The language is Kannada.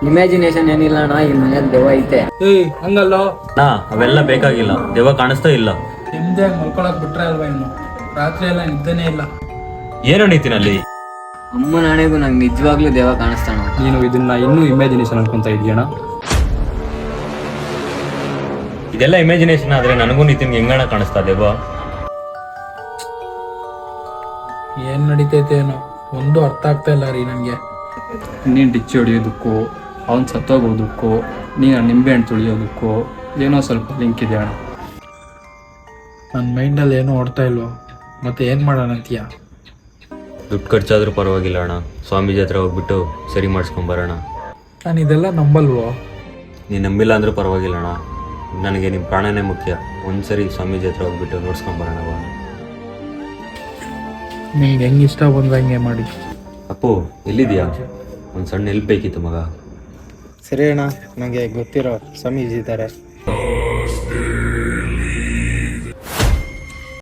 ಇಮ್ಯಾಜಿನೇಷನ್ ಏನಿಲ್ಲ ಅಣ್ಣ, ಈ ಮನೇಲಿ ದೆವ್ವ ಐತೆ. ಏಯ್ ಹಂಗಲ್ಲೋ, ಅವೆಲ್ಲ ಬೇಕಾಗಿಲ್ಲ, ದೆವ್ವ ಕಾಣಿಸ್ತಾ ಇಲ್ಲ. ನಿಮ್ದೇ ಮಲ್ಕೊಳಕ್ ಬಿಟ್ರೆ ಅಲ್ವಾ ಇನ್ನು ರಾತ್ರಿ ಎಲ್ಲ ನಿದ್ದೆನೇ ಇಲ್ಲ. ಏನು ನೀತಿನಲ್ಲಿ? ಅಮ್ಮ ನಾಳೆಗೂ ನಂಗೆ ನಿಜವಾಗ್ಲೂ ದೆವ್ವ ಕಾಣಿಸ್ತಾಣ. ನೀನು ಇದನ್ನ ಇನ್ನೂ ಇಮ್ಯಾಜಿನೇಷನ್ ಅನ್ಕೊಂತ ಇದೆಯಣ್ಣ. ಇದೆಲ್ಲ ಇಮ್ಯಾಜಿನೇಷನ್ ಆದ್ರೆ ನನಗೂ ನಿತಿನ್ಗೆ ಹೆಂಗಣ ಕಾಣಿಸ್ತಾ ದೆವ್ವ? ಏನ್ ನಡೀತೈತೆ ಏನೋ ಒಂದು ಅರ್ಥ ಆಗ್ತಾ ಇಲ್ಲ ರೀ ನನಗೆ. ನೀನು ಡಿಚ್ಚಿ ಹೊಡಿಯೋದಕ್ಕೂ ಅವ್ನು ಸತ್ತೋಗೋದಕ್ಕೂ ನೀನು ನಿಂಬೆ ಹಣ್ಣು ತುಳಿಯೋದಕ್ಕೂ ಏನೋ ಸ್ವಲ್ಪ ಲಿಂಕ್ ಇದೆ ಅಣ್ಣ. ನನ್ನ ಮೈಂಡಲ್ಲಿ ಏನೂ ಓಡ್ತಾ ಇಲ್ವೋ, ಮತ್ತೆ ಏನು ಮಾಡೋಣ ಅಂತೀಯ? ದುಡ್ಡು ಖರ್ಚಾದ್ರೂ ಪರವಾಗಿಲ್ಲ ಅಣ್ಣ, ಸ್ವಾಮೀಜಿ ಹತ್ರ ಹೋಗ್ಬಿಟ್ಟು ಸರಿ ಮಾಡಿಸ್ಕೊಂಬರೋಣ. ನಾನು ಇದೆಲ್ಲ ನಂಬಲ್ವೋ? ನೀನು ನಂಬಿಲ್ಲ ಅಂದ್ರೂ ಪರವಾಗಿಲ್ಲ ಅಣ್ಣ, ನನಗೆ ನಿಮ್ಮ ಪ್ರಾಣನೇ ಮುಖ್ಯ. ಒಂದ್ಸರಿ ಸ್ವಾಮೀಜಿ ಹತ್ರ ಹೋಗ್ಬಿಟ್ಟು ನೋಡ್ಸ್ಕೊಂಬರೋಣ. ನಿಂಗೆ ಹೆಂಗೆ ಇಷ್ಟ ಬಂದ್ರೆ ಹಂಗೆ ಮಾಡಿ. ಅಪ್ಪು ಎಲ್ಲಿದೆಯಾ? ಒಂದು ಸಣ್ಣ ಹೆಲ್ಪ್ ಬೇಕಿತ್ತು ಮಗ. ಸರಿ ಅಣ್ಣ, ನನಗೆ ಗೊತ್ತಿರೋ ಸ್ವಾಮೀಜಿ ಇದ್ದಾರೆ.